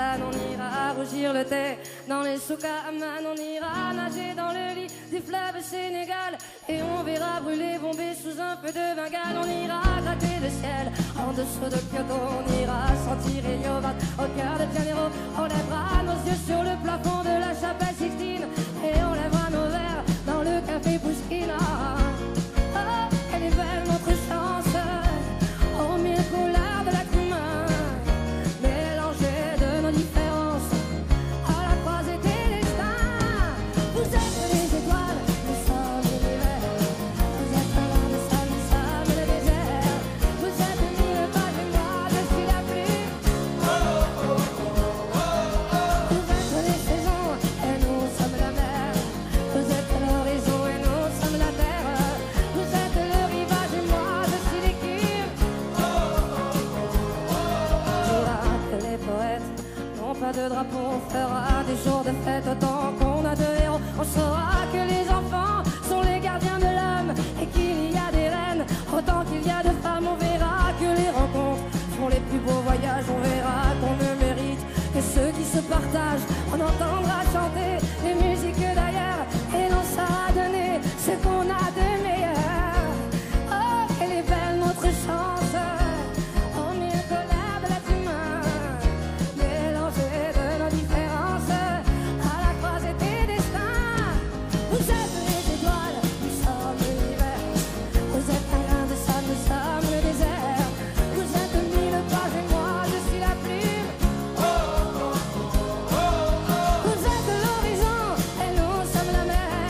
Hassan, on ira rougir le thé dans les souks à Amman, on ira nager dans le lit du fleuve Sénégal et on verra brûler, bomber sous un feu de Bengale. On ira gratter le ciel en dessous de Kyoto, on ira sentir Eliobat au cœur de Janeiro. On lèvera nos yeux sur le plafond de la chapelle Sixtine et on lèvera nos verres dans le café Pouchkine. Oh, elle est belle notre chance, aux mille couleurs de la commun, mélangées de nos différences, à la croisée des destins. Vous êtes les étoiles, nous sommes l'univers. Vous êtes un vent de sable, nous sommes le désert. Vous êtes mille pages et moi je suis la pluie. Vous êtes les saisons et nous sommes la mer. Vous êtes l'horizon et nous sommes la terre. Vous êtes le rivage et moi je suis l'écume. On dira que les poètes n'ont pas de drapeau, on fera des jours de fête autant qu'on a de héros. On saura que les enfants sont les gardiens de l'âme et qu'il y a des reines autant qu'il y a de femmes. On verra que les rencontres font les plus beaux voyages. On verra qu'on ne mérite que ceux qui se partagent. On entendra chanter les musiques d'ailleurs et l'on saura donner ce qu'on a de meilleur. Oh, quelle est belle notre chance, aux mille colères de l'être humain, mélangées de nos différences, à la croisée des destins. Vous êtes les étoiles, nous sommes l'univers. Vous êtes un grain de sable, nous sommes le désert. Vous êtes mille pages et moi je suis la plume. Vous êtes l'horizon et nous sommes la mer.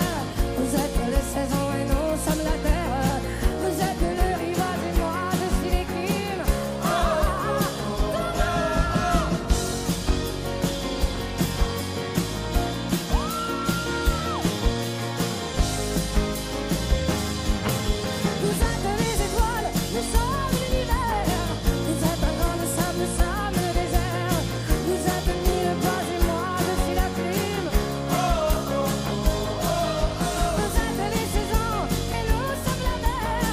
Vous êtes les saisons et nous sommes la terre. Vous êtes le rivage et moi je suis l'écume. Vous êtes les étoiles, nous sommes l'univers. Vous êtes un grain de sable, nous sommes le désert. Vous êtes mille pages et moi je suis la plume. Vous êtes les saisons et nous sommes la mer.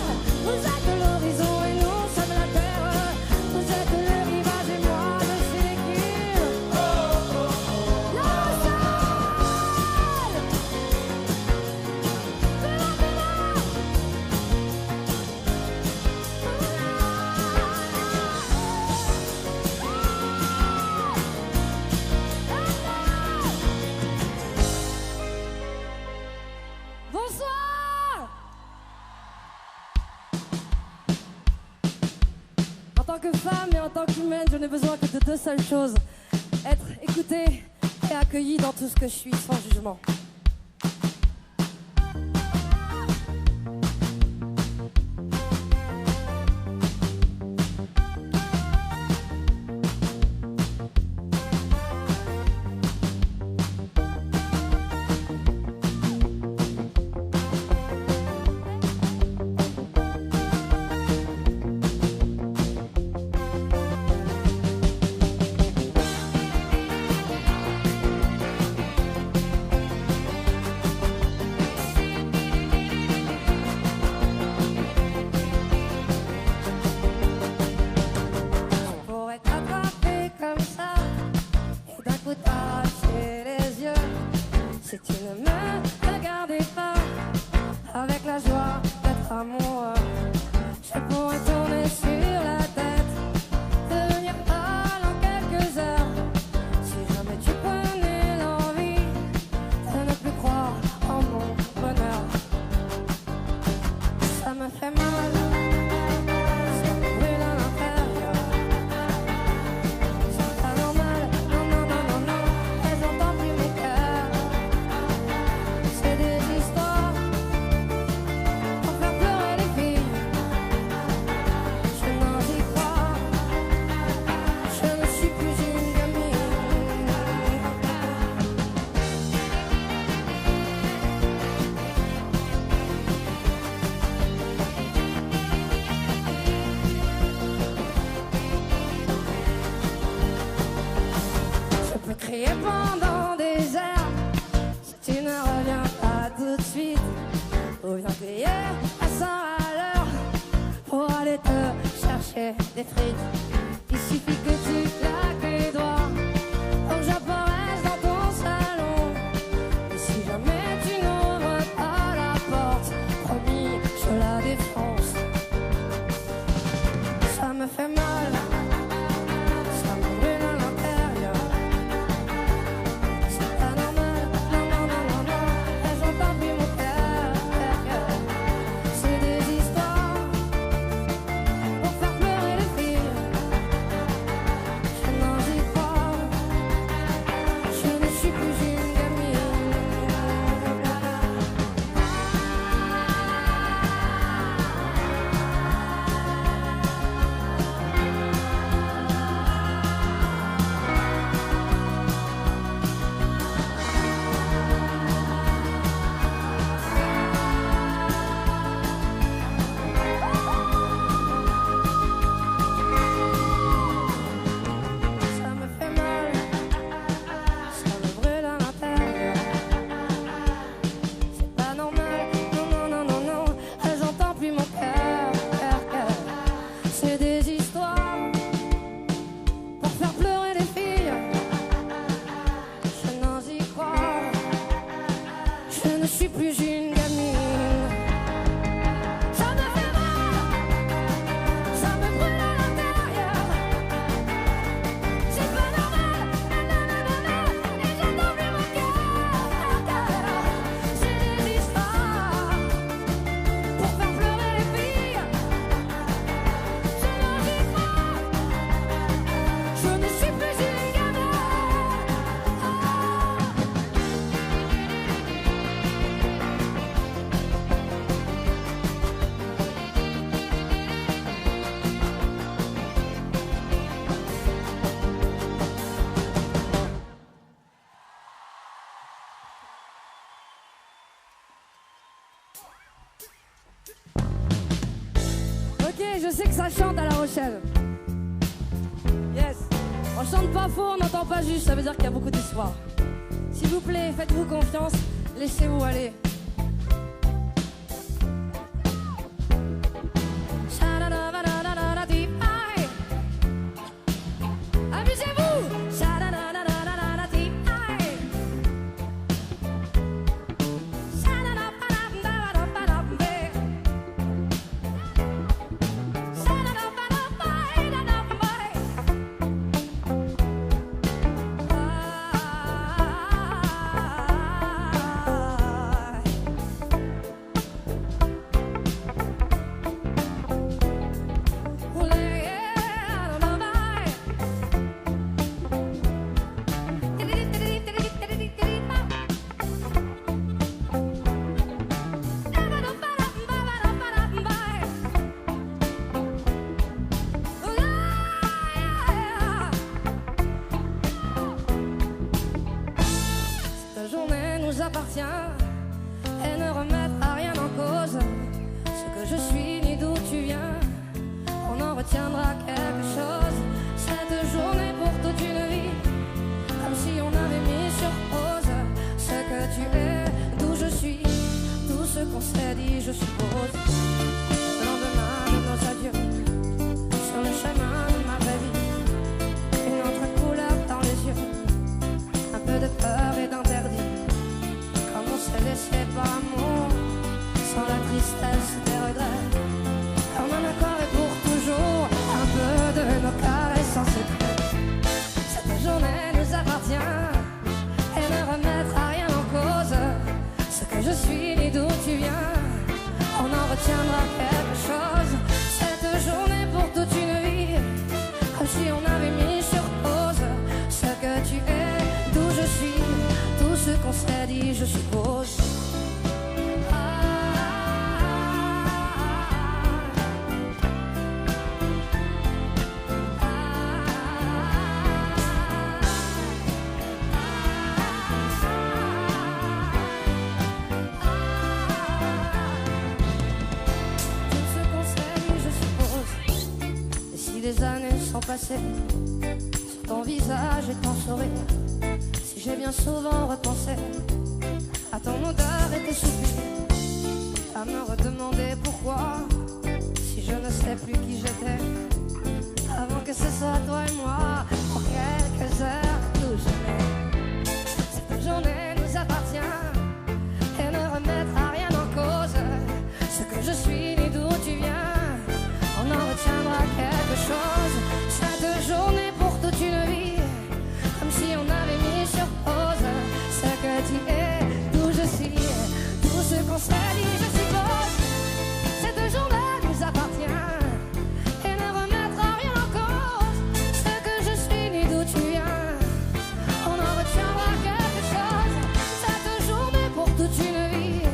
Vous êtes l'horizon et nous sommes la terre. Vous êtes le rivage et moi je suis l'écume. La Bonsoir. En tant que femme et en tant qu'humaine, je n'ai besoin que de deux seules choses: être écoutée et accueillie dans tout ce que je suis, sans jugement. Pour être attrapé comme ça et d'un coup t'arracher les yeux, si tu ne me regardais pas avec la joie d'être amoureux, je pourrais tourner sur la tête, devenir pâle en quelques heures. Si jamais tu prenais l'envie de ne plus croire en mon bonheur, ça me fait mal, ça me brûle à l'intérieur. C'est pas normal, non, non, non, non, non, elles entendent plus mes cœurs. C'est des histoires pour faire pleurer les filles. Je n'en dis pas, je ne suis plus une gamine. Je peux crier pendant des heures si tu ne reviens pas tout de suite, ou bien crier à 100 à l'heure pour aller te chercher des frites. Il suffit que tu claques les doigts suis plus une gamine. Ça me fait mal, ça me brûle à l'intérieur. C'est pas normal, nanana, et j'entends plus mon cœur. C'est des histoires pour faire pleurer les filles. Je n'en ai pas, je ne suis plus une gamine. Ok, je sais que ça chante à La Rochelle. Yes. On chante pas faux, on n'entend pas juste, ça veut dire qu'il y a beaucoup d'espoir. S'il vous plaît, faites-vous confiance, laissez-vous aller. Amusez-vous. Cette journée nous appartient et ne remettra rien en cause. Ce que je suis ni d'où tu viens, on en retiendra quelque chose. Cette journée pour toute une vie, comme si on avait mis sur pause ce que tu es, d'où je suis, tout ce qu'on s'est dit, je suppose. Le lendemain de nos adieux, sur le chemin de ma vraie vie, une autre couleur dans les yeux, un peu de peur et d'interdit, comme on s'est laissé par amour, sans la tristesse des regrets, comme un accord et pour toujours, un peu de nos caresses sans secret. Cette journée nous appartient et ne remettra rien en cause. Ce que je suis ni d'où tu viens, on en retiendra quelque chose. Cette journée pour toute une vie, comme si on avait mis sur pause ce que tu es, d'où je suis, tout ce qu'on s'est dit, je suppose. Des années sont passées sur ton visage et ton sourire, si j'ai bien souvent repensé à ton odeur et tes soupirs, à me redemander pourquoi, si je ne sais plus qui j'étais, avant que ce soit toi et moi, pour quelques heures tout jamais. Cette journée nous appartient et ne remettra rien en cause. Ce que je suis ni d'où tu viens, on en retiendra quelque chose. Cette journée pour toute une vie, comme si on avait mis sur pause ce que tu es, d'où je suis, tout ce qu'on s'est dit, je suppose. Cette journée nous appartient et ne remettra rien en cause. Ce que je suis ni d'où tu viens, on en retiendra quelque chose. Cette journée pour toute une vie,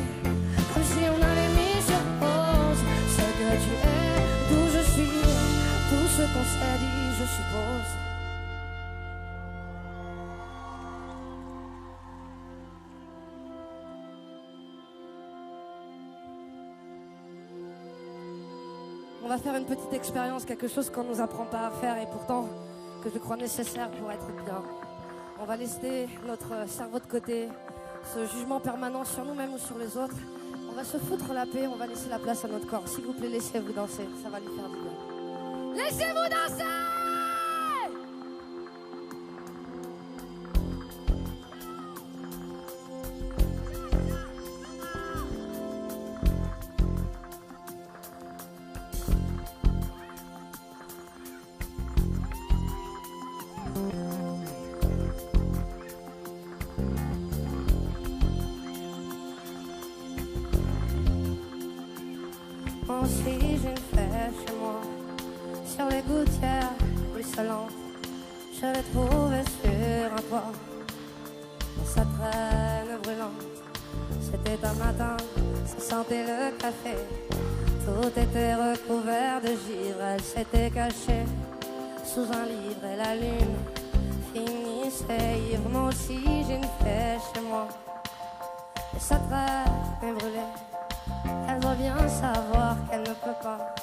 comme si on avait mis sur pause ce que tu es, d'où je suis, tout ce qu'on s'est dit, je suppose. On va faire une petite expérience, quelque chose qu'on nous apprend pas à faire et pourtant que je crois nécessaire pour être bien. On va laisser notre cerveau de côté, ce jugement permanent sur nous-mêmes ou sur les autres. On va se foutre la paix, on va laisser la place à notre corps. S'il vous plaît, laissez-vous danser, ça va lui faire du bien. Laissez-vous danser! aussi j'ai une flèche chez moi. Sur les gouttières ruisselantes, je l'ai trouvée sur un toit. Dans sa traîne brûlante, c'était un matin, ça sentait le café. Tout était recouvert de givre, elle s'était cachée sous un livre et la lune finissait ivre. Moi aussi j'ai une flèche chez moi, et sa traîne est brûlée. Elle doit bien savoir qu'elle ne peut pas,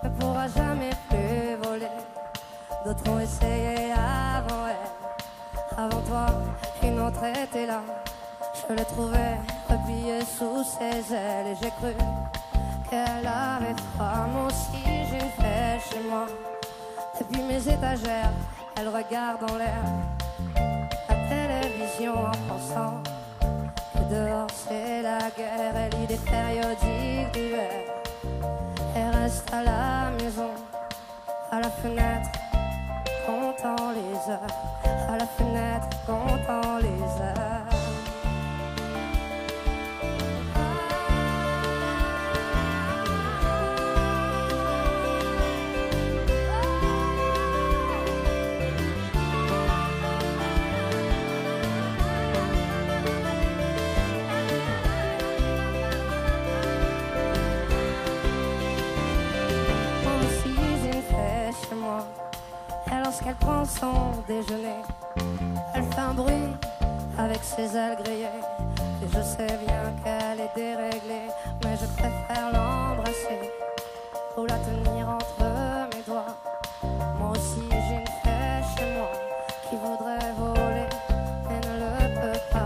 ne pourra jamais plus voler. D'autres ont essayé avant elle, avant toi, une autre était là. Je l'ai trouvée repliée sous ses ailes et j'ai cru qu'elle avait froid. Moi aussi j'ai une flèche chez moi. Depuis mes étagères, elle regarde en l'air la télévision en pensant que dehors c'est la guerre. Elle lit des périodiques d'hiver et reste à la maison, à la fenêtre, comptant les heures, à la fenêtre, comptant les heures. Et lorsqu'elle prend son déjeuner, elle fait un bruit avec ses ailes grillées. Et je sais bien qu'elle est déréglée, mais je préfère l'embrasser ou la tenir entre mes doigts. Moi aussi j'ai une flèche chez moi qui voudrait voler et ne le peut pas.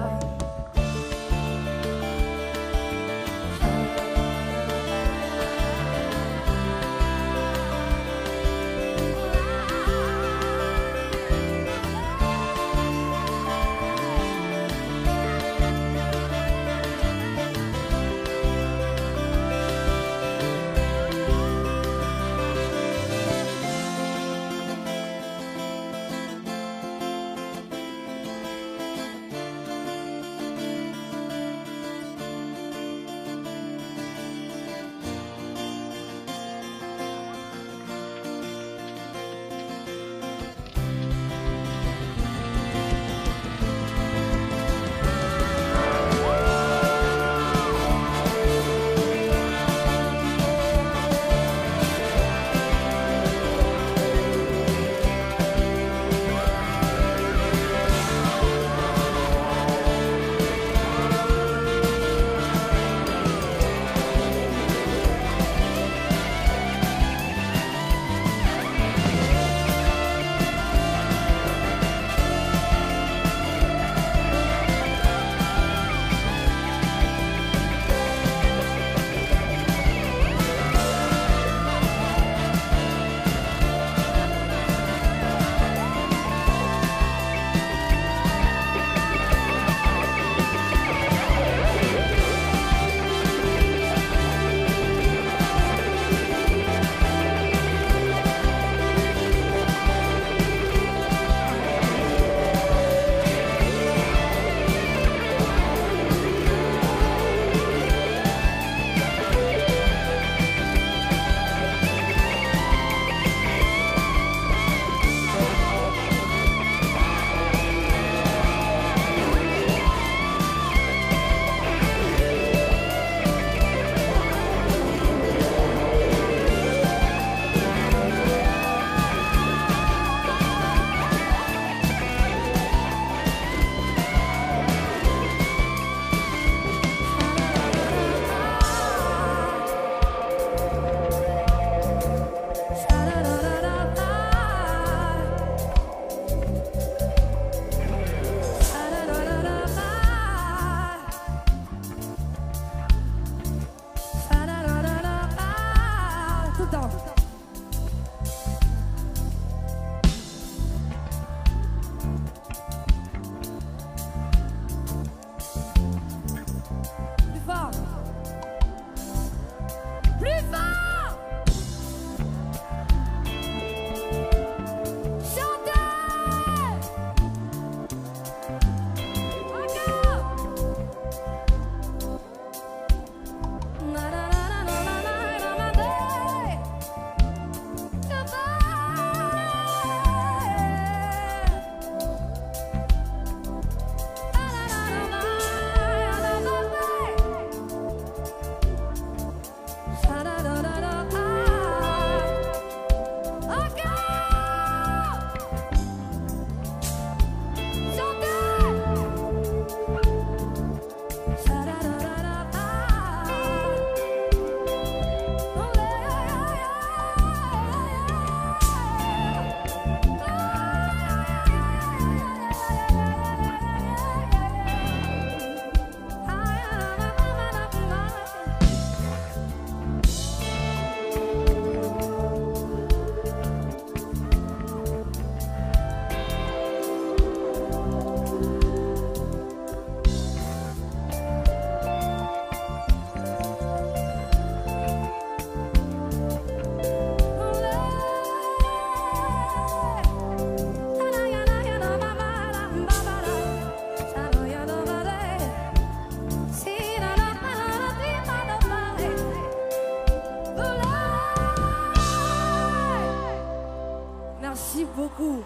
beaucoup.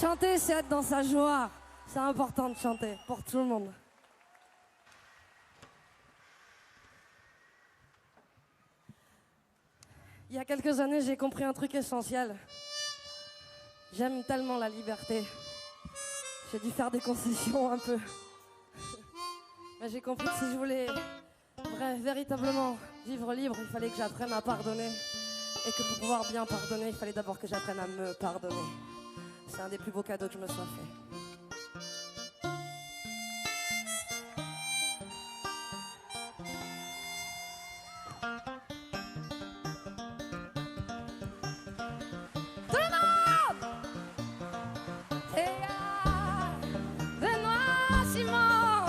Chanter, c'est être dans sa joie. C'est important de chanter pour tout le monde. Il y a quelques années, j'ai compris un truc essentiel. J'aime tellement la liberté. J'ai dû faire des concessions un peu. Mais j'ai compris que si je voulais véritablement vivre libre, il fallait que j'apprenne à pardonner. Et que pour pouvoir bien pardonner, il fallait d'abord que j'apprenne à me pardonner. C'est un des plus beaux cadeaux que je me sois fait. Tout le monde! Théa, Benoît, Simon.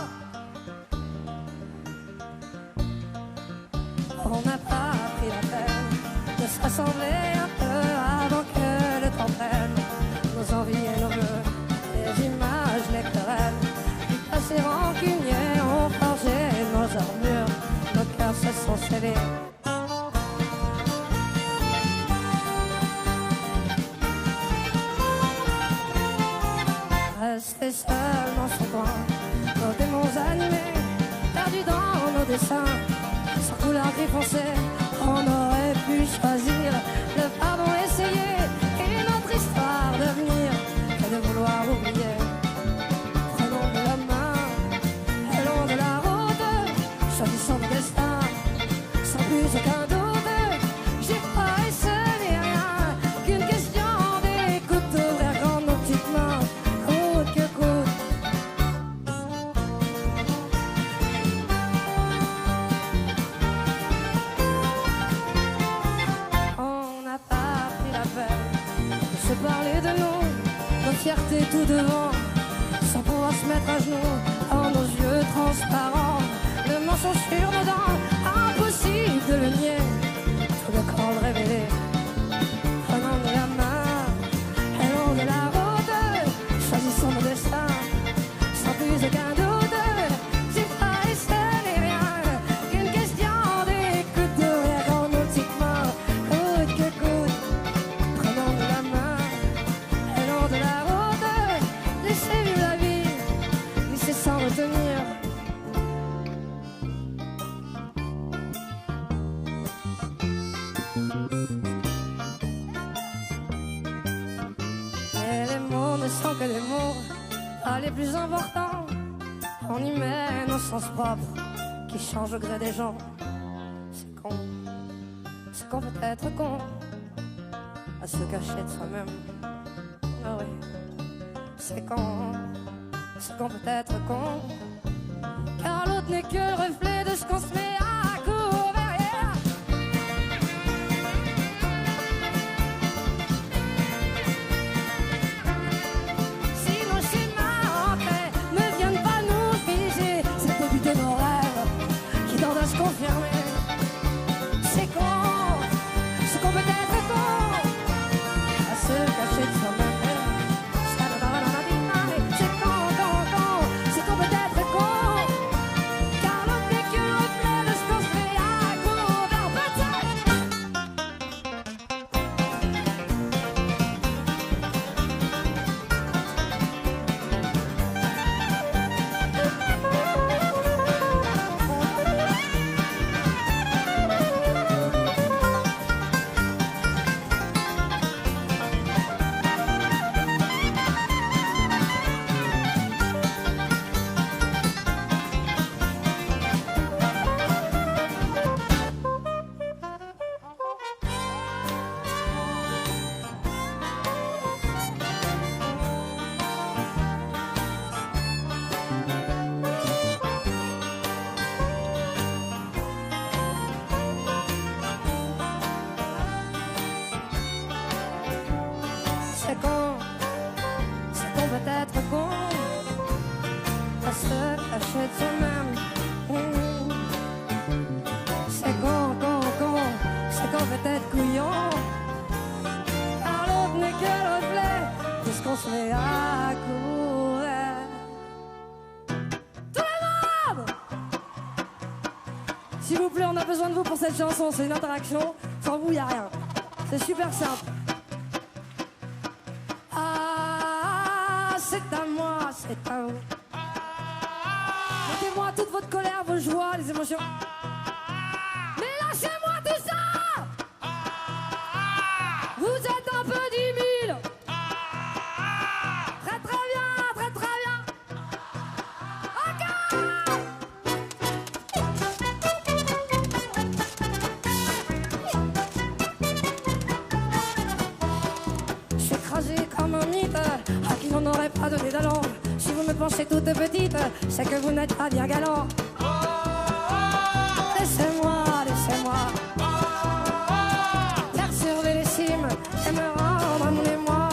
On n'a pas pris la peine de se rassembler un peu avant que le temps prenne nos envies et nos vœux, les images, les querelles. Du passé rancunier ont forgé nos armures, nos cœurs se sont scellés. Rester seul dans son coin, nos démons animés, perdus dans nos dessins, sans couleur gris foncé, on aurait pu choisir le pardon essayer et notre histoire devenir que de vouloir oublier. Prenons de la main, allons de la route, choisissons le destin, sans plus aucun doute. J'ai pas et ce n'est rien qu'une question d'écoute, ouvrir grand nos petites mains, coûte que coûte. Parler de nous, nos fiertés tout devant, sans pouvoir se mettre à genoux, en nos yeux transparents, le mensonge sur nos dents, impossible de le nier, tout le corps le révéler. Prenons de la main, allons de la route, choisissons nos destins, sans plus aucun doute. J'ai pas et ce n'est rien qu'une question d'écoute, d'ouvrir dans nos petites mains, coûte que coûte. Prenons de la main, de la route, laissez vivre la vie, laissez sans retenir. Mais les mots ne sont que des mots, pas les plus importants. On y met nos sens propres qui changent au gré des gens. C'est qu'on peut être con à se cacher de soi-même. Ah oui, c'est qu'on peut être con, car l'autre n'est que le reflet de ce qu'on se met à couvert. Yeah. Si nos schémas ancrés ne viennent pas nous figer, c'est le but de nos rêves qui tendent à se confirmer. C'est qu'on peut être con, à se cacher de soi-même. Peut-être con, à se cacher de soi-même. C'est con, c'est qu'on peut être couillon, car l'autre n'est que le reflet de ce qu'on se met à couvert. Tout le monde! S'il vous plaît, on a besoin de vous pour cette chanson, c'est une interaction, sans vous, il n'y a rien. C'est super simple. à vous. Mettez-moi toute votre colère, vos joies, les émotions. Mais lâchez-moi tout ça. Vous êtes un peu 10 000. Très très bien, très très bien. Je suis écrasé comme un mythe à qui l'on n'aurait pas donné d'allant. Si vous me pensez toute petite, c'est que vous n'êtes pas bien galant. Laissez-moi, laissez-moi faire surveiller les cimes et me rendre à mon émoi.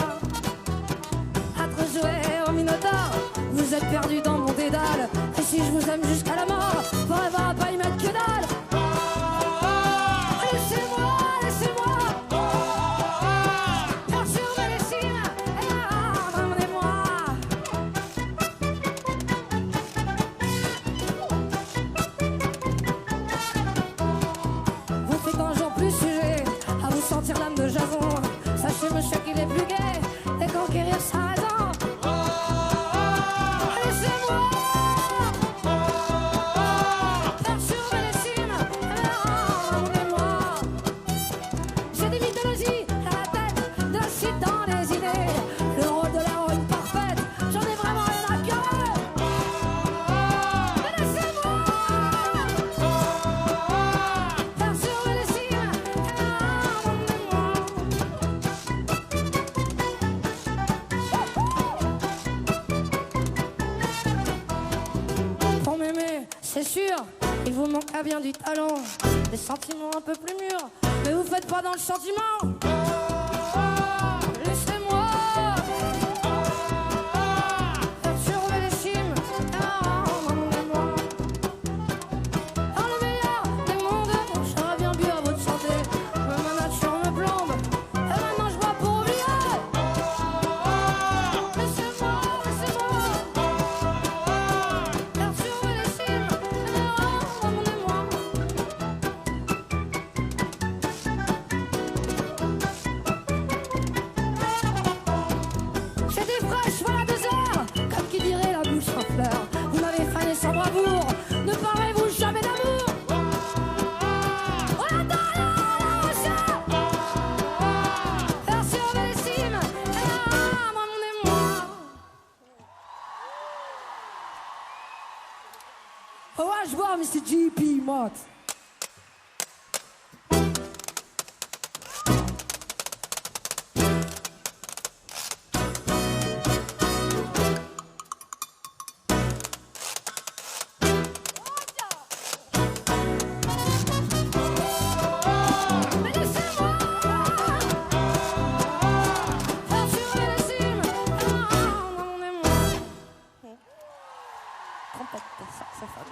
Être joué au Minotaure, vous êtes perdu dans mon dédale. Et si je vous aime jusqu'à la mort, forever pas y mettre que dalle. Laissez-moi, laissez-moi faire surveiller les cimes et me rendre à mon émoi. Vous faites un jour plus sujet à vous sentir l'âme de Jason. Sachez monsieur qu'il est plus gai et conquérir sa raison. Laissez-moi faire surveiller les cimes et me rendre à mon émoi. J'ai des mythologies à la tête, de la shit dans les idées. Le rôle de l'héroïne parfaite, j'en ai vraiment rien à cœur. Mais laissez-moi faire surveiller les cimes et me rendre à mon émoi. Pour m'aimer, c'est sûr, il vous manque à bien du talent. Des sentiments un peu plus mûrs, mais vous faites pas dans le sentiment. Laissez-moi faire surveiller les cimes et me rendre à mon émoi. Dans le meilleur des mondes, j'aurais bien bu à votre santé. Mais ma nature me plombe, et maintenant je bois pour oublier. Laissez-moi, laissez-moi faire surveiller les cimes et me rendre à mon émoi. J'ai des fraîches, voilà 2 heures, comme qui dirait la bouche en fleurs. Vous m'avez fané sans bravoure, ne parlez-vous jamais d'amour. Oh la faire surveiller les cimes et me rendre à mon émoi. Oh ouais, je vois, Mr. J.P. Mott. Mais laissez-moi faire surveiller les cimes et me rendre à mon émoi. Trompette, saxophone.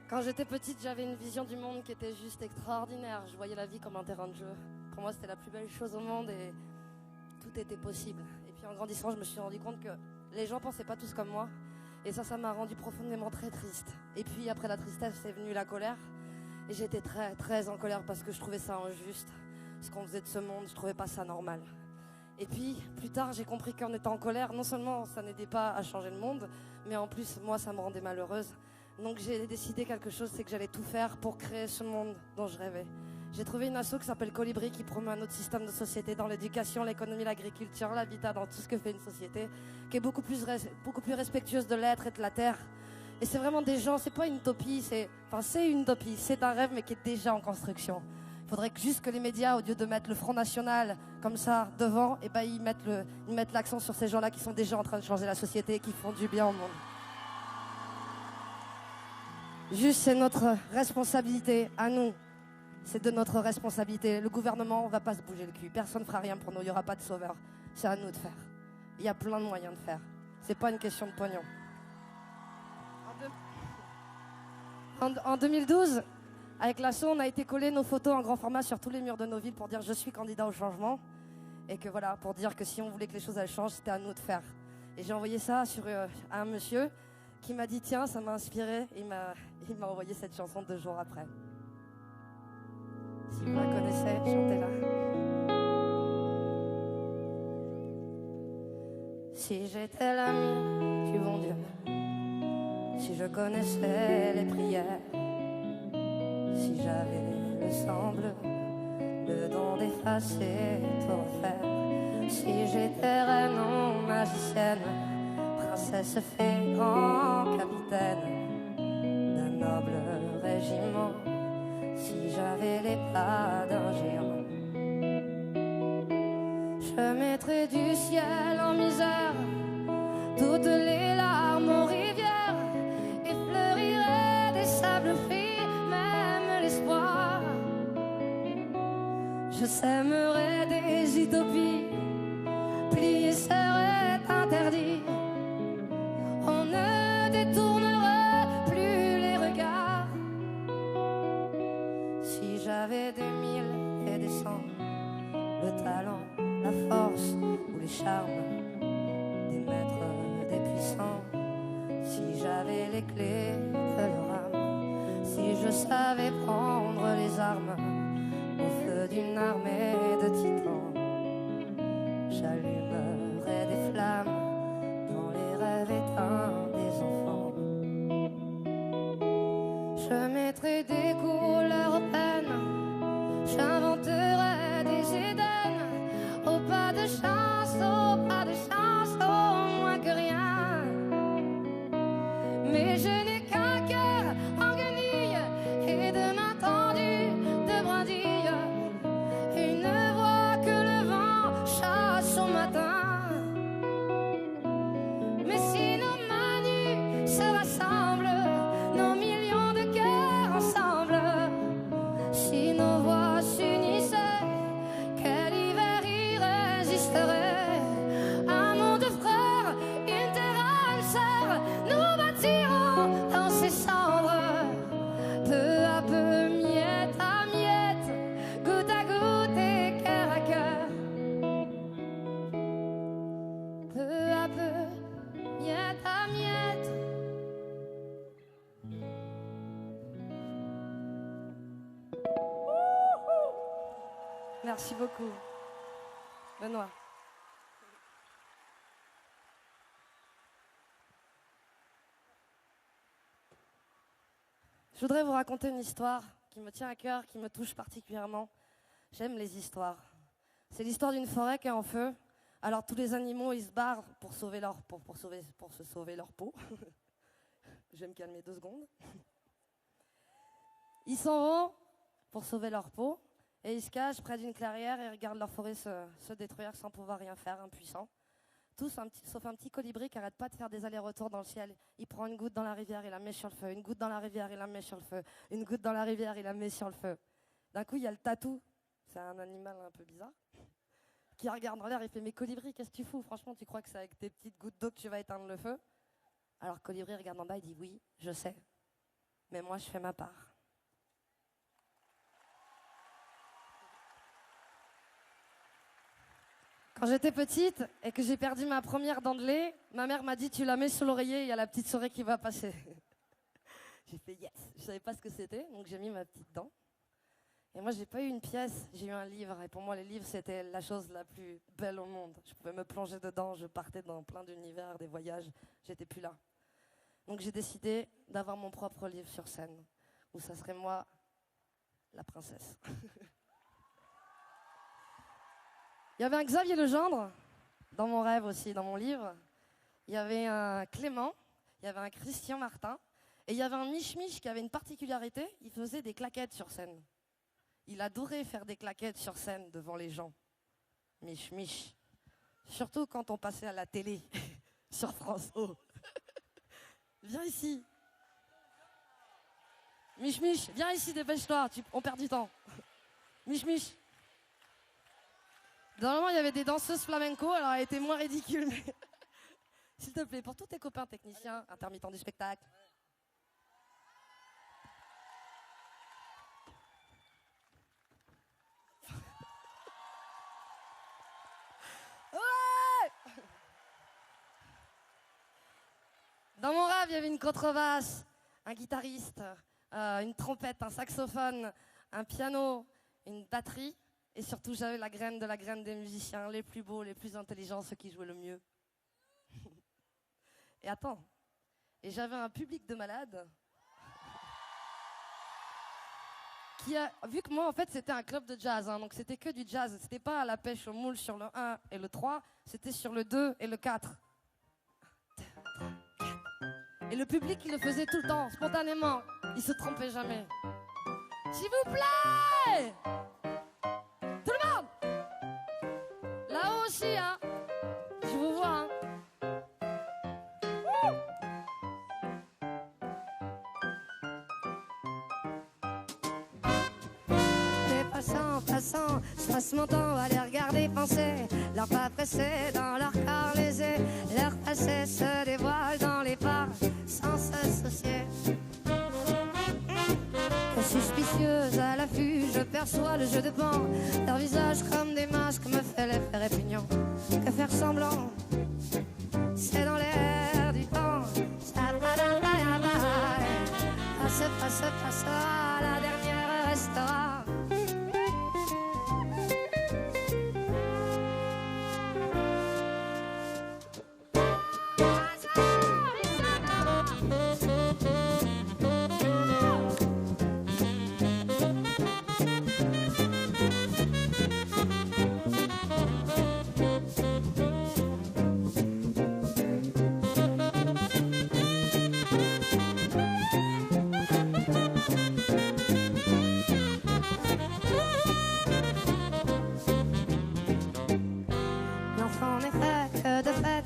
Quand j'étais petite, j'avais une vision du monde qui était juste extraordinaire. Je voyais la vie comme un terrain de jeu. Pour moi, c'était la plus belle chose au monde et tout était possible. Et puis en grandissant, je me suis rendu compte que les gens pensaient pas tous comme moi. Et ça m'a rendu profondément très triste. Et puis après la tristesse, c'est venu la colère. Et j'étais très, très en colère parce que je trouvais ça injuste. Ce qu'on faisait de ce monde, je trouvais pas ça normal. Et puis, plus tard, j'ai compris qu'en étant en colère, non seulement ça n'aidait pas à changer le monde, mais en plus, moi, ça me rendait malheureuse. Donc j'ai décidé quelque chose, c'est que j'allais tout faire pour créer ce monde dont je rêvais. J'ai trouvé une asso qui s'appelle Colibri, qui promeut un autre système de société dans l'éducation, l'économie, l'agriculture, l'habitat, dans tout ce que fait une société, qui est beaucoup plus respectueuse de l'être et de la terre. Et c'est vraiment des gens, c'est pas une utopie, c'est une utopie, c'est un rêve, mais qui est déjà en construction. Il faudrait juste que les médias, au lieu de mettre le Front National comme ça devant, et ben ils mettent l'accent sur ces gens-là qui sont déjà en train de changer la société et qui font du bien au monde. Juste, c'est notre responsabilité à nous. C'est de notre responsabilité. Le gouvernement, on va pas se bouger le cul. Personne ne fera rien pour nous. Il n'y aura pas de sauveur. C'est à nous de faire. Il y a plein de moyens de faire. C'est pas une question de pognon. En 2012, avec l'asso, on a été coller nos photos en grand format sur tous les murs de nos villes pour dire je suis candidat au changement. Et que voilà, pour dire que si on voulait que les choses elles changent, c'était à nous de faire. Et j'ai envoyé ça à un monsieur qui m'a dit tiens, ça m'a inspiré. Il m'a envoyé cette chanson 2 jours après. Si vous la connaissez, chantez-la. Si j'étais l'ami du bon Dieu, si je connaissais les prières, si j'avais le sang bleu, le don d'effacer, tout refaire, si j'étais reine ou magicienne, princesse, fée, grand capitaine d'un noble régiment, si j'avais les pas d'un géant, je mettrais du ciel en misère toutes les larmes aux rivières et fleurirais des sables frits, même l'espoir. Je sèmerais des utopies, plier serait interdit. On ne détournerait plus les regards. Si j'avais des mille et des cents, le talent, la force ou les charmes des maîtres, des puissants, si j'avais les clés de leur âme, si je savais prendre les armes au feu d'une armée de titans, j'allumerais des flammes dans les rêves éteints des enfants. Je mettrais des couleurs aux peines, j'inventerais des Éden, au pas de chance, au moins que rien. Mais je n'ai qu'un cœur en guenille et de mains tendues de brindilles, une voix que le vent chasse au matin. Mais si nos mains nues se rassemblent, nos millions de cœurs ensemble, si nos voix s'unissaient, quel hiver irrésisterait. Un monde de frères, une terre âme sœur, nous bâtirons dans ces cendres, peu à peu, miette à miette, goutte à goutte et cœur à cœur. Peu à peu, miette à miette. Merci beaucoup, Benoît. Je voudrais vous raconter une histoire qui me tient à cœur, qui me touche particulièrement. J'aime les histoires. C'est l'histoire d'une forêt qui est en feu. Alors tous les animaux, ils se barrent pour se sauver leur peau. Je vais me calmer 2 secondes. Ils s'en vont pour sauver leur peau et ils se cachent près d'une clairière et regardent leur forêt se détruire sans pouvoir rien faire, impuissants. Tous, sauf un petit colibri qui arrête pas de faire des allers-retours dans le ciel. Il prend une goutte dans la rivière, il la met sur le feu. Une goutte dans la rivière, il la met sur le feu. Une goutte dans la rivière, il la met sur le feu. D'un coup, il y a le tatou. C'est un animal un peu bizarre. Qui regarde en l'air, il fait « Mais colibri, qu'est-ce que tu fous? Franchement, tu crois que c'est avec tes petites gouttes d'eau que tu vas éteindre le feu ?» Alors colibri regarde en bas, il dit « Oui, je sais. Mais moi, je fais ma part. Quand j'étais petite et que j'ai perdu ma première dent de lait, ma mère m'a dit « Tu la mets sous l'oreiller, il y a la petite souris qui va passer. » J'ai fait « Yes !» Je savais pas ce que c'était, donc j'ai mis ma petite dent. Et moi, j'ai pas eu une pièce, j'ai eu un livre. Et pour moi, les livres, c'était la chose la plus belle au monde. Je pouvais me plonger dedans, je partais dans plein d'univers, des voyages, j'étais plus là. Donc j'ai décidé d'avoir mon propre livre sur scène, où ça serait moi, la princesse. Il y avait un Xavier Legendre, dans mon rêve aussi, dans mon livre. Il y avait un Clément, il y avait un Christian Martin, et il y avait un Mich Mich qui avait une particularité, il faisait des claquettes sur scène. Il adorait faire des claquettes sur scène devant les gens. Mich Mich. Surtout quand on passait à la télé, sur France O. Viens ici. Mich Mich, viens ici, dépêche-toi, on perd du temps. Mich Mich. Normalement, il y avait des danseuses flamenco, alors elle était moins ridicule. Mais... S'il te plaît, pour tous tes copains techniciens, intermittents du spectacle. Ouais! Dans mon rêve, il y avait une contrebasse, un guitariste, une trompette, un saxophone, un piano, une batterie. Et surtout, j'avais la graine de la graine des musiciens, les plus beaux, les plus intelligents, ceux qui jouaient le mieux. Et attends, et j'avais un public de malades qui a... Vu que moi, en fait, c'était un club de jazz, hein, donc c'était que du jazz. C'était pas à la pêche au moule sur le 1 et le 3, c'était sur le 2 et le 4. Et le public, il le faisait tout le temps, spontanément. Il se trompait jamais. S'il vous plaît! Tout le monde! Là-haut aussi, hein? Je vous vois, hein? Les passants, je passe mon temps à les regarder penser. Leurs pas pressés dans leur corps lésés. Leur passé se dévoile dans les pas sans se soucier. Suspicieuse à l'affût, je perçois le jeu de pan. Leur visage comme des masques me fait l'effet répugnant. Que faire semblant, c'est dans l'air du temps. Passe, la dernière restera.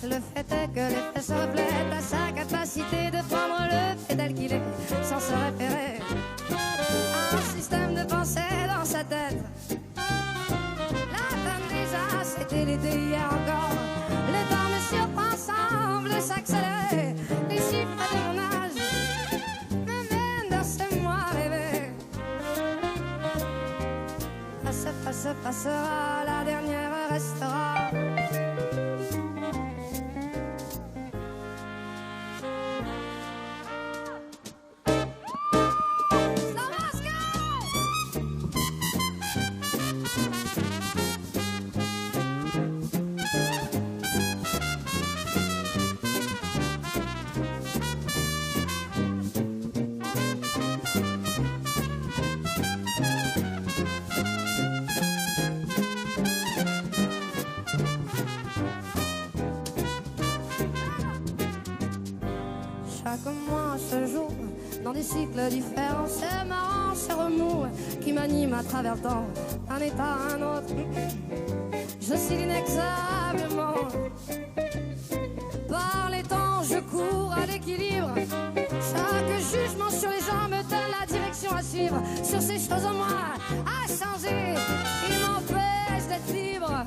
Le fait est que l'effet se reflète à sa capacité de prendre le fait tel qu'il est, sans se référer à un système de pensée dans sa tête. La femme déjà, c'était l'été hier encore. Le temps me surprend, semble s'accélérer. Les chiffres de mon âge me mènent dans ce moi rêvé. Passera, la dernière restera. Dans des cycles différents, c'est marrant, c'est remous qui m'anime à travers le temps, d'un état à un autre. J'oscille inexorablement. Par les temps, je cours à l'équilibre. Chaque jugement sur les gens me donne la direction à suivre. Sur ces choses en moi à changer, qui m'empêchent d'être libre.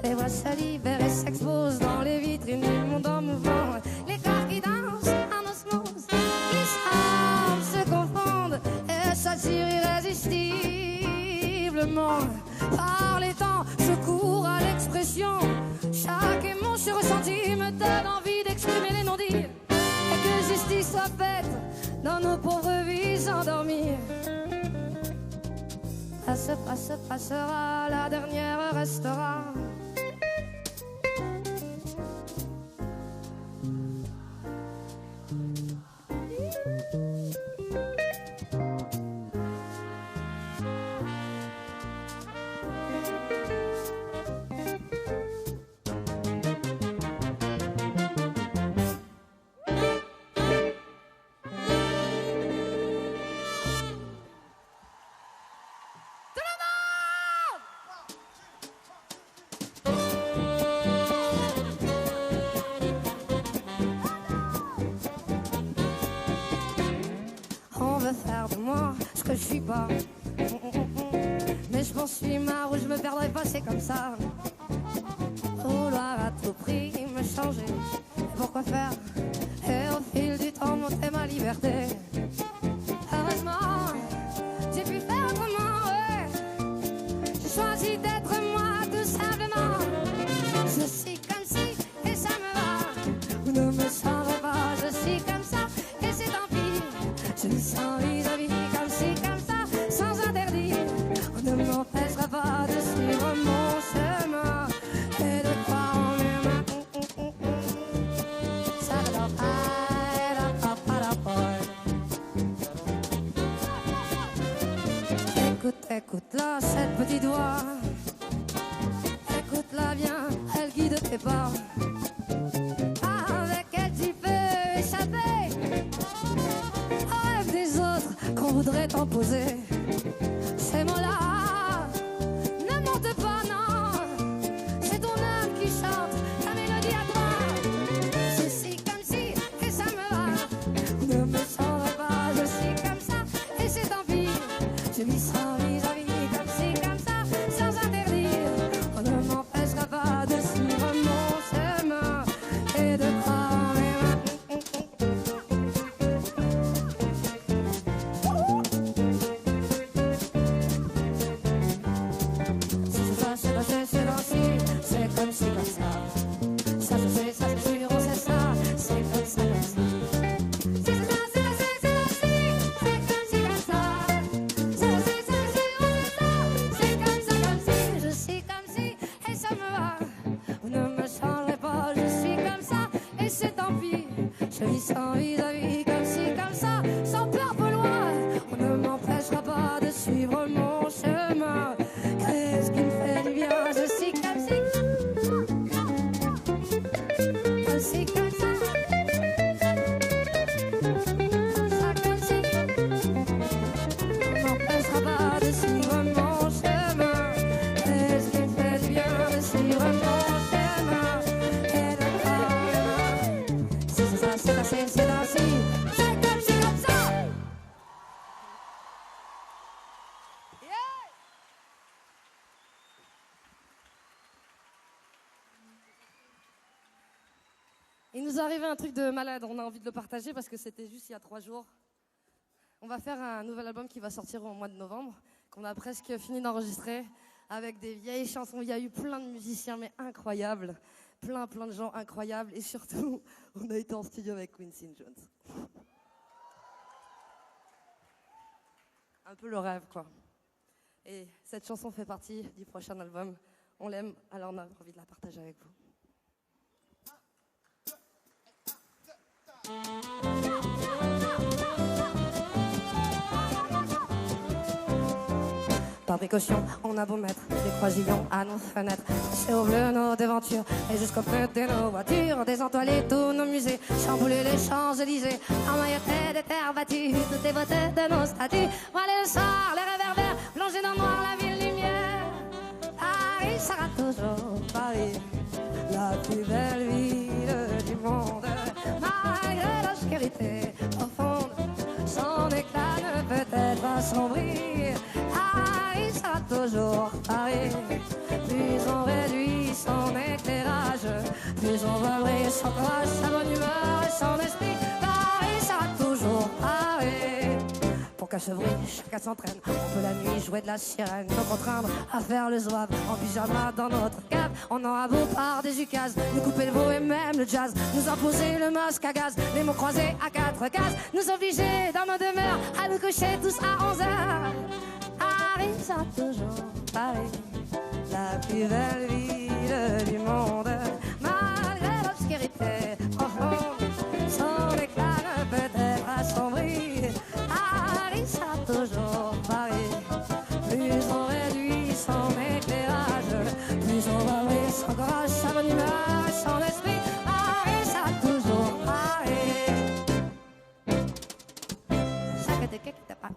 Les voix se libèrent et s'exposent dans les vitrines du monde en mouvement. Les corps qui dansent en osmose, qui donne envie d'exprimer les non-dits et que justice soit faite dans nos pauvres vies endormies. Passe, passera, la dernière restera. Faire de moi ce que je suis pas. Mais je m'en suis marre ou je me perdrai pas, c'est comme ça. Vouloir à tout prix me changer, et pourquoi faire? Et au fil du temps monter ma liberté. Heureusement, j'ai pu faire autrement, ouais. J'ai choisi d'être moi tout simplement. Je suis comme si et ça me va. Vous ne me changerez pas, je suis comme ça et c'est tant pis. Je me sens vis-à-vis comme ci, comme ça, sans interdit. On ne m'empêchera pas de suivre mon chemin et de croire en mes mains. Ça ne doit pas. Écoute-la, cette petite voix. Écoute-la bien, elle guide tes pas. Avec elle tu peux échapper au rêve des autres qu'on voudrait t'imposer. Ces mots-là ne mentent pas, non. C'est ton âme qui chante la mélodie à toi. Je suis comme si et ça me va. Ne me changerai pas, je suis comme ça et c'est tant pis. Je m'y sens vis-à-vis comme ci, comme ça, sans interdit. On ne m'empêchera pas de suivre mon chemin et de croire en mes mains. C'est ainsi, c'est comme ci, comme ça. Ça je sais, ça c'est sûr, on sait ça. C'est comme ça, comme ça. C'est ainsi, c'est ainsi, c'est comme ci, comme ça. Ça je sais, ça c'est sûr, on sait ça. C'est comme ça, comme si. Je suis comme si et ça me va. Vous ne me changerez pas, je suis comme ça et c'est tant pis. Je vis sans vis-à-vis comme ci, comme ça, sans peur pour loin. On ne m'empêchera pas de suivre mon chemin. Qu'est-ce qui me fait du bien? Je suis comme ci, comme ci, comme ça. Ça comme ci. On ne m'empêchera pas de suivre mon chemin. Qu'est-ce qui me fait du bien de suivre mon chemin et de croire? C'est ça, c'est ainsi, c'est ainsi. C'est comme ci, comme ça. Il nous est arrivé un truc de malade, on a envie de le partager parce que c'était juste il y a 3 jours. On va faire un nouvel album qui va sortir au mois de novembre, qu'on a presque fini d'enregistrer, avec des vieilles chansons. Il y a eu plein de musiciens, mais incroyables, plein de gens incroyables, et surtout, on a été en studio avec Quincy Jones. Un peu le rêve, quoi. Et cette chanson fait partie du prochain album. On l'aime, alors on a envie de la partager avec vous. Par précaution, on a beau mettre des croisillons à nos fenêtres, c'est au bleu nos devantures et jusqu'au feu de nos voitures, désentoiler tous nos musées, chambouler les Champs-Élysées, emmailloter des terres battues, toutes les beautés de nos statues. Voilà le soir, les réverbères, plongés dans le noir, la ville lumière. Paris sera toujours Paris, la plus belle ville du monde. Malgré l'obscurité profonde, son éclat ne peut-être pas assombrir. Paris sera toujours Paris. Plus on réduit son éclairage, plus on va briller son courage, sa bonne humeur et son esprit. Paris sera toujours Paris. Pour qu'à Chevry, chacun s'entraîne. On peut la nuit jouer de la sirène, nous contraindre à faire le zouave en pyjama dans notre cave. On aura beau par des ukases, nous couper le veau et même le jazz, nous imposer le masque à gaz, les mots croisés à 4 cases, nous obliger dans nos demeures à nous coucher tous à 11h. Paris, ça toujours Paris, la plus belle ville du monde, malgré l'obscurité profonde, son éclat ne peut être assombri. Paris, ça toujours Paris, plus on réduit son éclairage, plus on valorise son courage, sa bonne humeur, son esprit. Paris, ça toujours Paris. Chaque de quelque t'a pas.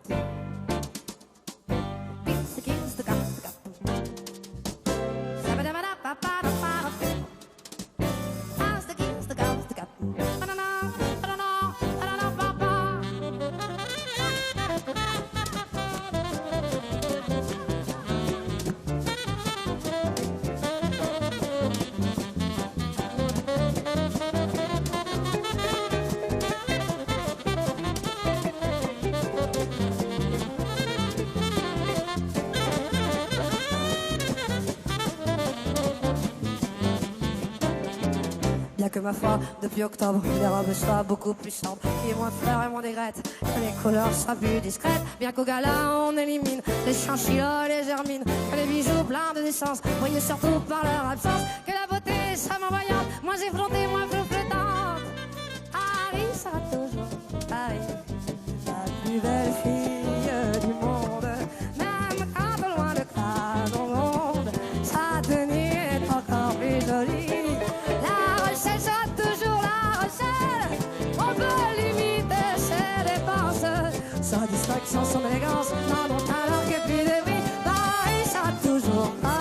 Que ma foi, depuis octobre, les robes soient beaucoup plus sombres, qu'il y ait moins de fleurs et moins d'aigrettes, que les couleurs soient plus discrètes, bien qu'au gala on élimine les chinchillas, les germines, que les bijoux pleins de naissance brillent surtout par leur absence, que la beauté soit moins voyante, moins effrontée, moins flottante. Paris sera toujours Paris, la plus belle fille du monde, même quand au loin le cadre au monde, sa tenue est encore plus jolie. Elle sera toujours la recette, on peut limiter ses dépenses, sa distraction, son élégance, n'en ont alors que plus de bruit. Paris sera toujours Paris.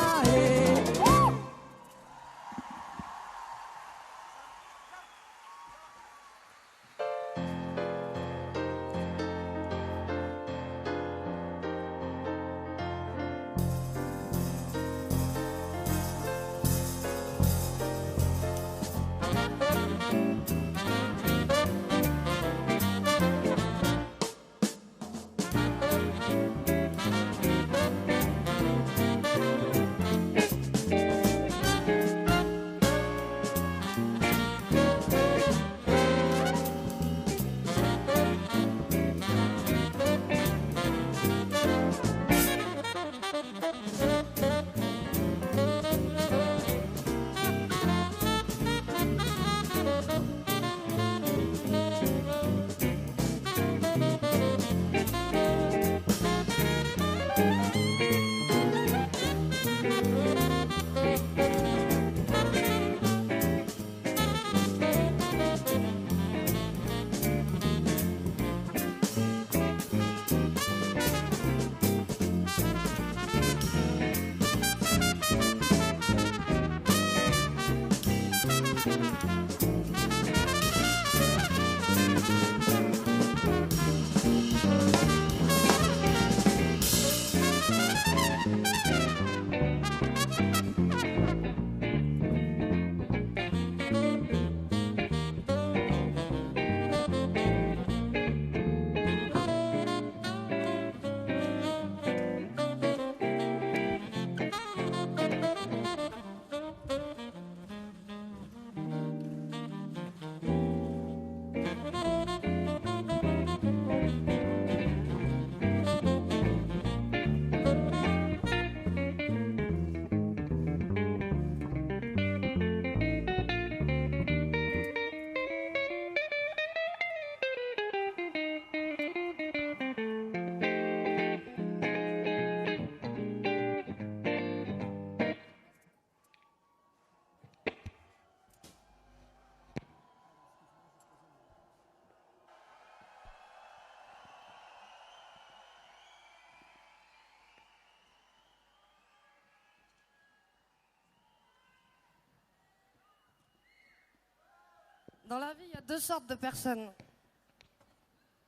Dans la vie, il y a deux sortes de personnes.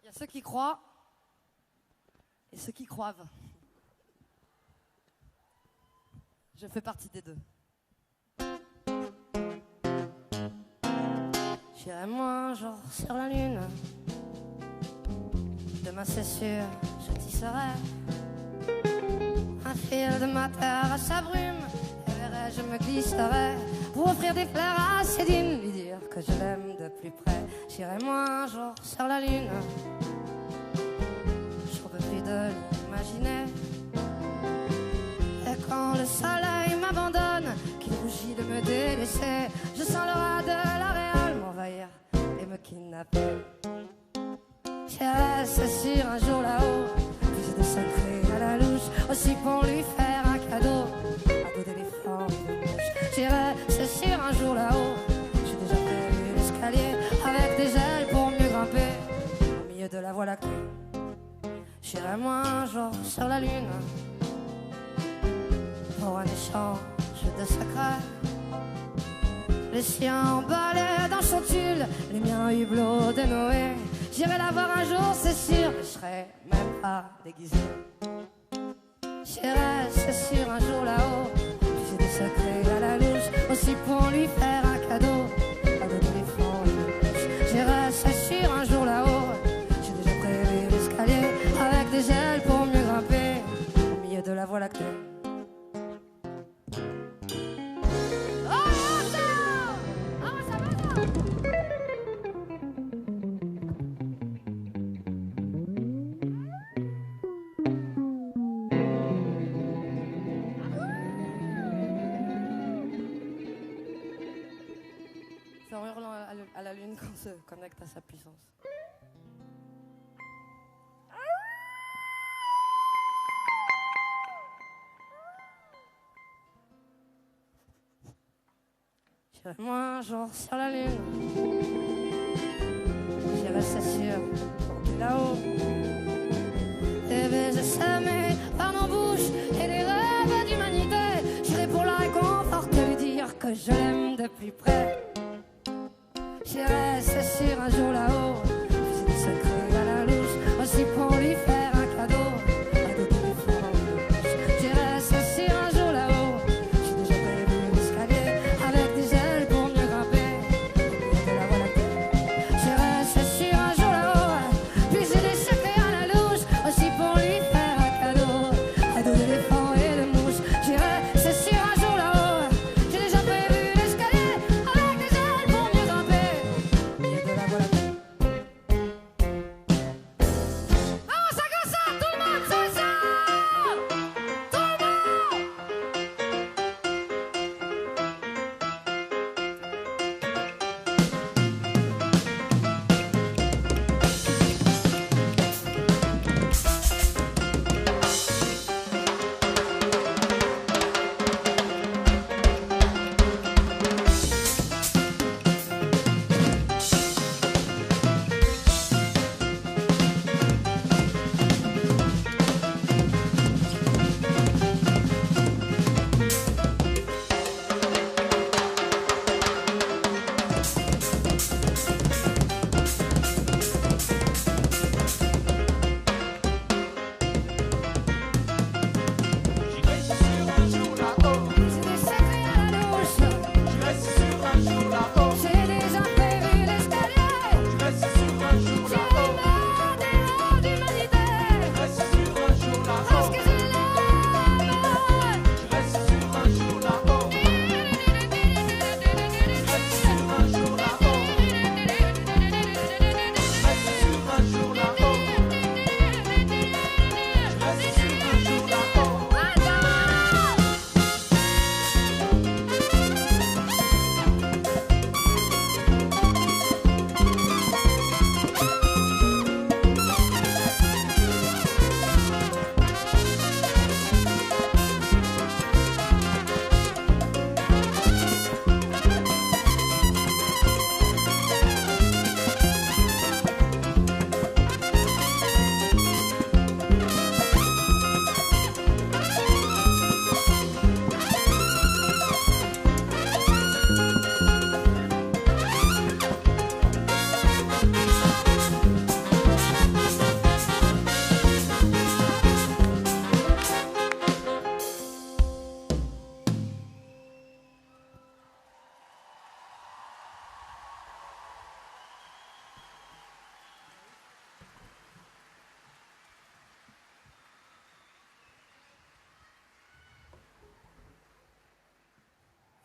Il y a ceux qui croient et ceux qui croivent. Je fais partie des deux. J'irai moi un jour sur la lune, Demain c'est sûr, je tisserai un fil de ma terre à sa brume. Et verrai, je me glisserai pour offrir des fleurs à Céline, lui dire que je l'aime de plus près. J'irai moi un jour sur la lune, j'en peux plus de l'imaginer. Et quand le soleil m'abandonne, qu'il rougit de me délaisser, je sens l'aura de l'Aréal m'envahir et me kidnapper. J'irai, c'est sûr, un jour là-haut, puiser des secrets à la louche, aussi pour lui faire un cadeau, un dos d'éléphant et de mouche. J'irai, c'est sûr, un jour là-haut, j'ai déjà prévu l'escalier avec des ailes pour mieux grimper au milieu de la voie lactée. J'irai moi un jour sur la lune pour un échange de secrets. Les siens emballés dans son tulle, les miens hublots de Noé. J'irai la voir un jour, c'est sûr, mais je serai même pas déguisé. J'irai, c'est sûr, un jour là-haut, puiser des secrets à la louche, aussi pour lui faire un cadeau, un dos d'éléphant et de mouche. J'irai, c'est sûr, un jour là-haut, j'ai déjà prévu l'escalier avec des ailes pour mieux grimper au milieu de la voie lactée. C'est en hurlant à la lune qu'on se connecte à sa puissance. J'irai moi un jour sur la lune, j'irai c'est sûr, porter là-haut des baisers semés par nos bouches et des rêves d'humanité. J'irai pour la réconforter, lui dire que je l'aime de plus près. J'irai, c'est sûr, un jour là-haut, puiser des secrets à la louche, aussi pour lui faire un cadeau, un dos d'éléphant et de mouche. J'irai, c'est sûr, un jour là-haut, j'ai déjà prévu l'escalier avec des ailes pour mieux grimper au milieu de la voie lactée. J'irai, c'est sûr, un jour là-haut, puiser des secrets à la louche, aussi pour lui faire un cadeau, un dos d'éléphant et de mouche. J'irai, c'est sûr, un jour là-haut, j'ai déjà prévu l'escalier avec des ailes pour mieux grimper.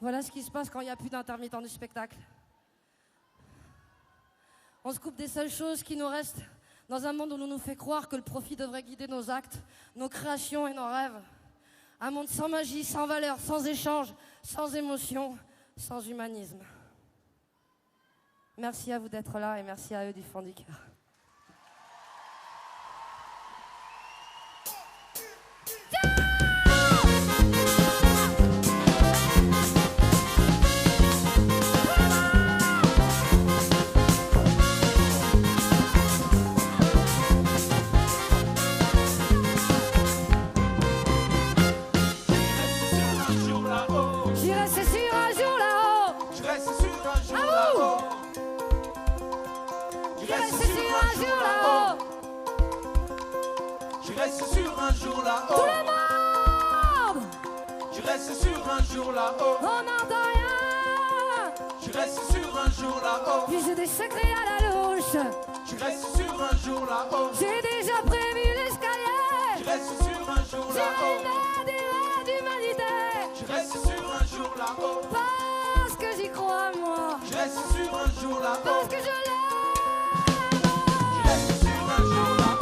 Voilà ce qui se passe quand il n'y a plus d'intermittents du spectacle. On se coupe des seules choses qui nous restent dans un monde où l'on nous fait croire que le profit devrait guider nos actes, nos créations et nos rêves. Un monde sans magie, sans valeur, sans échange, sans émotion, sans humanisme. Merci à vous d'être là et merci à eux du fond du cœur. Tout le monde! Je reste sur un jour là-haut. On n'entend rien! Je reste sur un jour là-haut. Puis j'ai des secrets à la louche. Je reste sur un jour là-haut. J'ai déjà prévu l'escalier. Je reste sur un jour là-haut. J'ai une d'humanité. Je reste sur un jour là-haut. Parce que j'y crois, moi. Je reste sur un jour là-haut. Parce que je l'aime. Je reste sur un jour là-haut.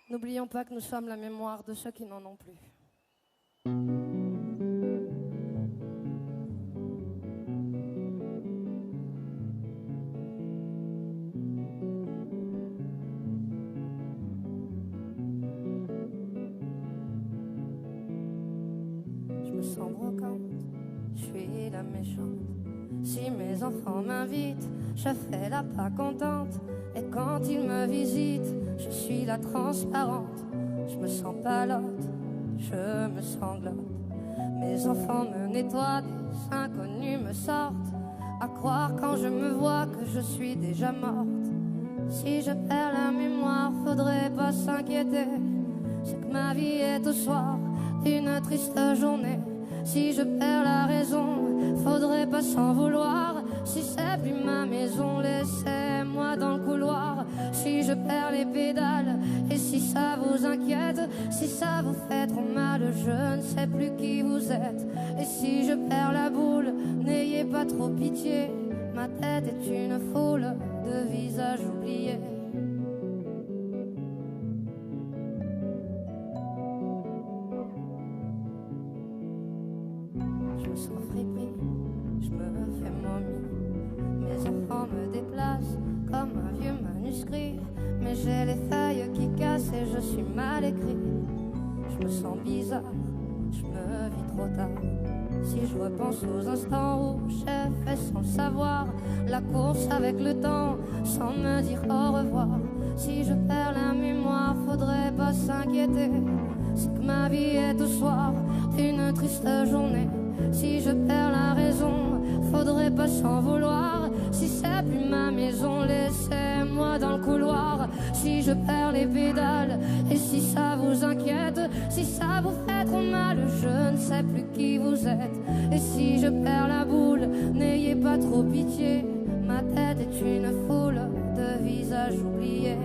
N'oublions pas que nous sommes la mémoire de ceux qui n'en ont plus. Je me sens brocante, je suis la méchante. Si mes enfants m'invitent, je fais la pas contente. Et quand ils me visitent, je suis la transparente. Je me sens palote, je me sanglote. Mes enfants me nettoient, des inconnus me sortent. À croire quand je me vois que je suis déjà morte. Si je perds la mémoire, faudrait pas s'inquiéter. C'est que ma vie est au soir d'une triste journée. Si je perds la raison, faudrait pas s'en vouloir. Si c'est plus ma maison, laissez-moi dans le couloir. Si je perds les pédales, et si ça vous inquiète, si ça vous fait trop mal, je ne sais plus qui vous êtes. Et si je perds la boule, n'ayez pas trop pitié. Ma tête est une foule de visages oubliés. Je me sens friperie, je me fais momie. Mes enfants me déplacent comme un vieux manuscrit. Mais j'ai les feuilles qui cassent et je suis mal écrit. Je me sens bizarre, je me vis trop tard. Si je repense aux instants où j'ai fait sans le savoir la course avec le temps, sans me dire au revoir. Si je perds la mémoire, faudrait pas s'inquiéter. C'est que ma vie est au soir d'une triste journée. Si je perds la raison, faudrait pas s'en vouloir. Si c'est plus ma maison, laissez-moi dans le couloir. Si je perds les pédales, et si ça vous inquiète, si ça vous fait trop mal, je ne sais plus qui vous êtes. Et si je perds la boule, n'ayez pas trop pitié. Ma tête est une foule de visages oubliés.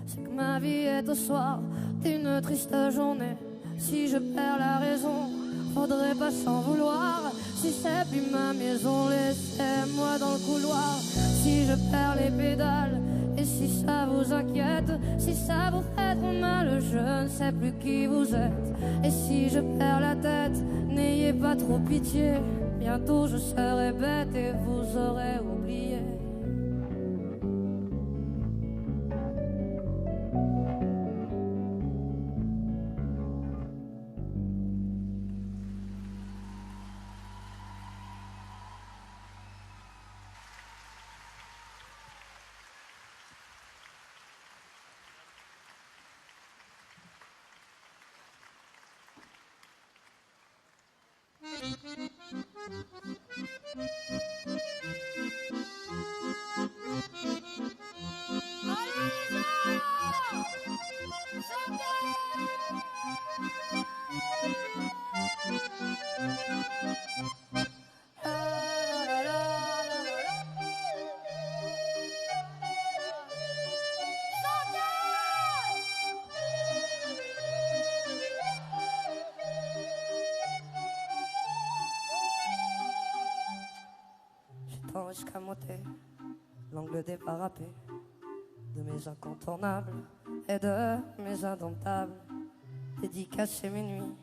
C'est que ma vie est au soir d'une triste journée. Si je perds la raison, faudrait pas s'en vouloir. Si c'est plus ma maison, laissez-moi dans le couloir. Si je perds les pédales, et Et si ça vous inquiète, si ça vous fait trop mal, je ne sais plus qui vous êtes. Et si je perds la tête, n'ayez pas trop pitié. Bientôt je serai bête et vous aurez oublié. Escamoté, l'angle déparapé de mes incontournables et de mes indomptables. Dédicacer mes nuits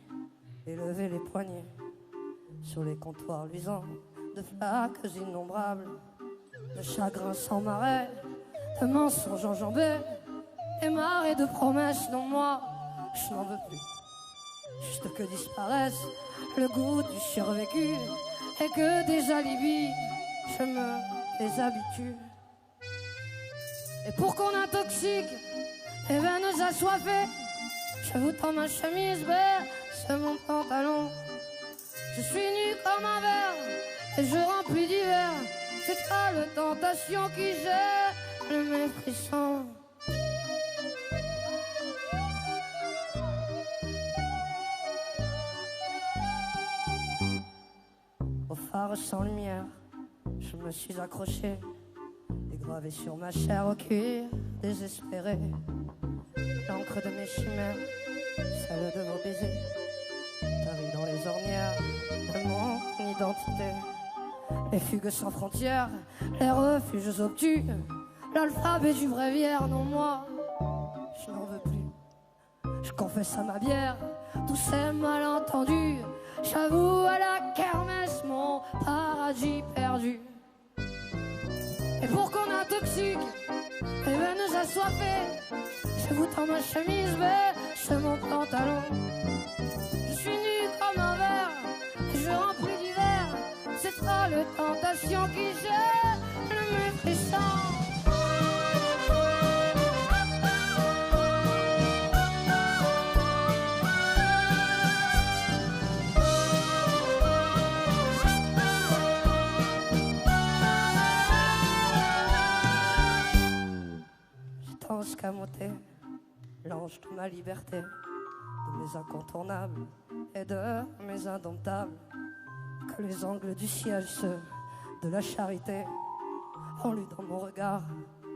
et lever les poignets sur les comptoirs luisants de flaques innombrables, de chagrin sans marais, de mensonges enjambés, et marées de promesses. Non, moi, je n'en veux plus. Juste que disparaisse le goût du survécu et que des alibis je me déshabitue. Et pour qu'on intoxique les veines assoiffées, je vous tends ma chemise c'est mon pantalon. Je suis nu comme un verre et je remplis d'hiver. C'est pas la tentation qui gère le méprisant. Au phare sans lumière, je me suis accroché et gravé sur ma chair au cuir désespéré l'encre de mes chimères, celle de vos baisers, tarie dans les ornières de mon identité. Les fugues sans frontières, les refuges obtus, l'alphabet du bréviaire. Non, moi, je n'en veux plus. Je confesse à ma bière tous ces malentendus. J'avoue à la kermesse mon paradis perdu. Et pour qu'on intoxique les veines assoiffées, je vous tends ma chemise c'est mon pantalon. Je suis nu comme un verre et je remplis d'hiver. C'est pas la tentation qui gère le méprisant. Escamoté, l'ange de ma liberté, de mes incontournables et de mes indomptables, que les angles du ciel, ceux de la charité, ont lu dans mon regard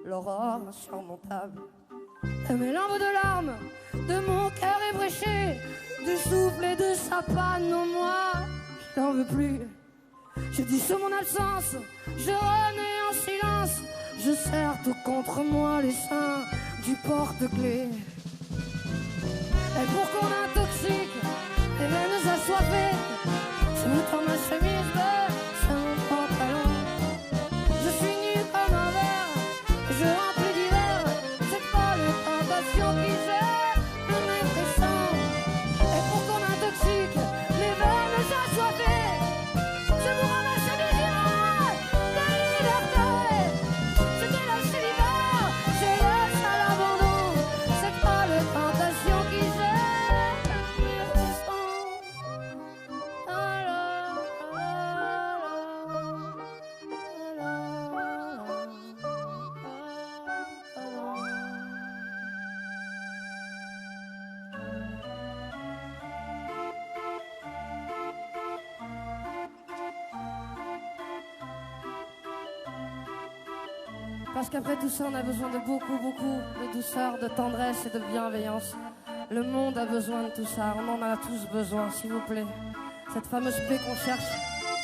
l'aurore insurmontable. De mes lampes de larmes, de mon cœur ébréché, de souffle et de sa panne. Non, moi, je n'en veux plus. Je dis sous mon absence, je renais en silence. Je serre tout contre moi les seins du porte-clés. Et pour qu'on intoxique les veines assoiffées, je vous tends ma chemise c'est mon pantalon. Je suis nu comme un verre et je remplis d'hiver. C'est pas la tentation qui gère le méprisant. Et pour qu'on intoxique les veines assoiffées, je vous rends ma chemise de liberté. C'était la célibat, je laisse à l'abandon. C'est pas la tentation qui gère le méprisant. Parce qu'après tout ça, on a besoin de beaucoup, beaucoup de douceur, de tendresse et de bienveillance. Le monde a besoin de tout ça, on en a tous besoin, s'il vous plaît. Cette fameuse paix qu'on cherche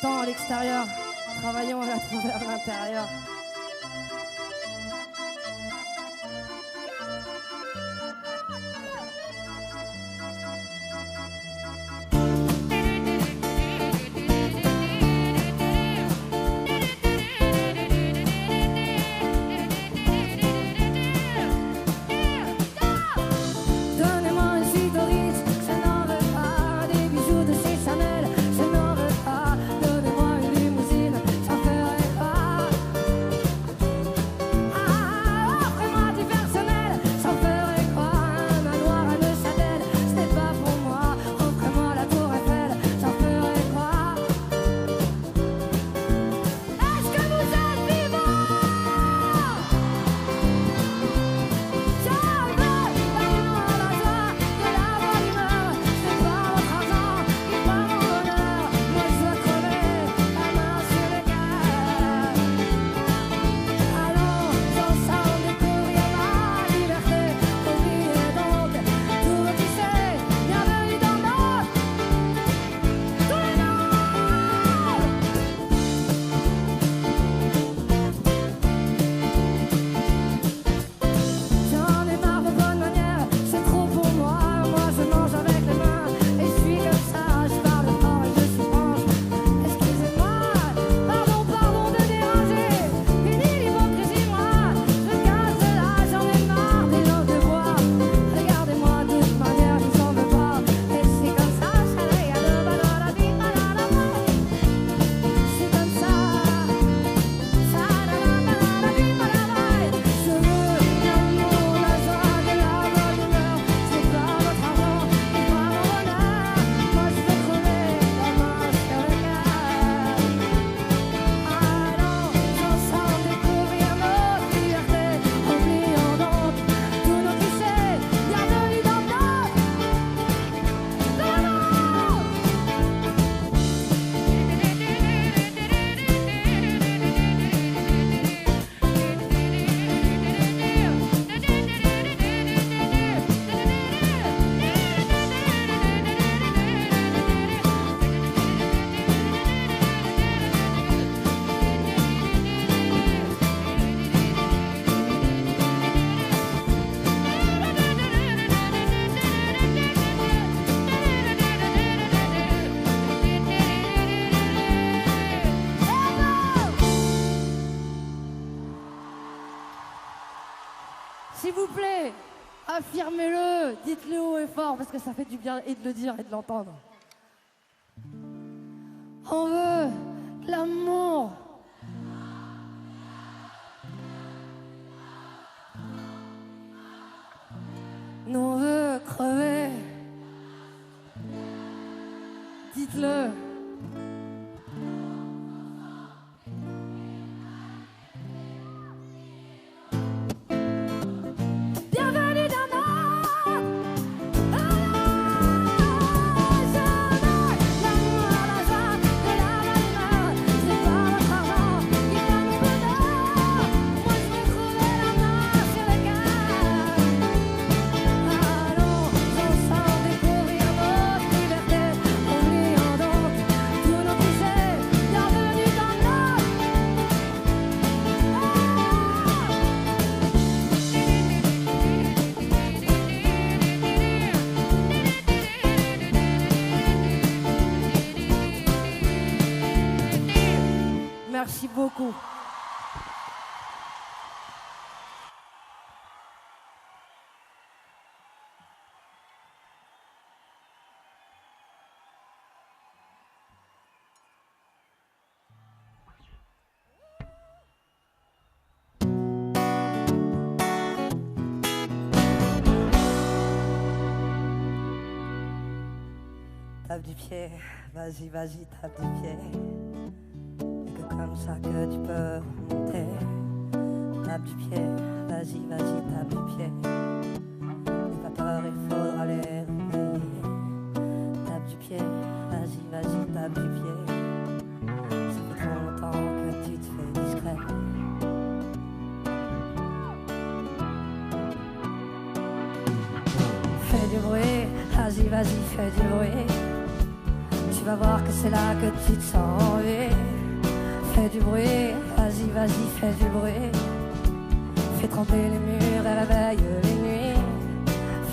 tant à l'extérieur, travaillons à la travers l'intérieur. S'il vous plaît, affirmez-le, dites-le haut et fort parce que ça fait du bien et de le dire et de l'entendre. On veut de l'amour. Nous on veut crever. Dites-le. Bienvenue dans notre l'amour, la joie, de la valeur. C'est pas votre argent qui fait mon bonheur. Moi je vais trouver la main sur le cœur. Allons ensemble découvrir notre liberté. Oublions donc tous nos clichés. Bienvenue dans notre Merci beaucoup. Tape du pied, vas-y, vas-y, tape du pied. Et que comme ça que tu peux monter. Tape du pied, vas-y, vas-y, tape du pied. N'aie pas peur, il faudra les réveiller. Tape du pied, vas-y, vas-y, tape du pied. Ça fait trop longtemps que tu te fais discret. Fais du bruit, vas-y, vas-y, fais du bruit. Tu vas voir que c'est là que tu te sens en vie. Fais du bruit, vas-y, vas-y, fais du bruit. Fais trembler les murs et réveille les nuits.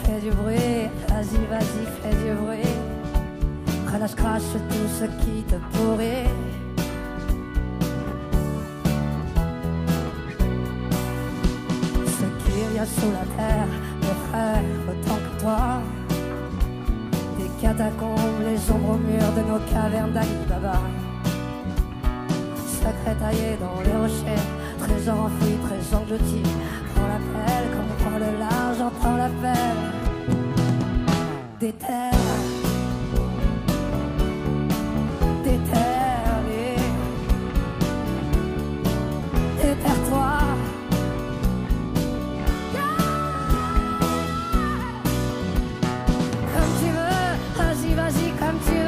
Fais du bruit, vas-y, vas-y, fais du bruit. Relâche, crache tout ce qui te pourrit. Ce qu'il y a sous la terre, mes frères, autant que toi. Des catacombes, les ombres au mur de nos cavernes d'Ali Baba. Secret taillé dans les rochers, trésor enfoui, trésor englouti. Prends l'appel, comme on prend le large, on prend l'appel des terres, des terres, déterre-toi. Comme tu veux, vas-y, vas-y, comme tu veux.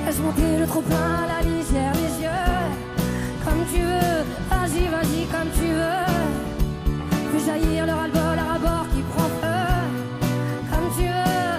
Laisse monter le trop plein, la lisière des yeux. Comme tu veux, vas-y, vas-y, comme tu veux. Fais jaillir le ras-le-bol, à ras-bord qui prend feu. Comme tu veux,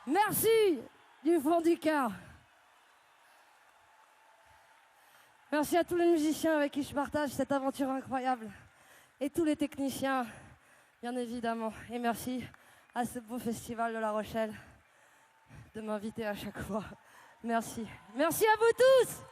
Merci du fond du cœur. Merci à tous les musiciens avec qui je partage cette aventure incroyable. Et tous les techniciens, bien évidemment. Et merci à ce beau festival de La Rochelle de m'inviter à chaque fois. Merci. Merci à vous tous.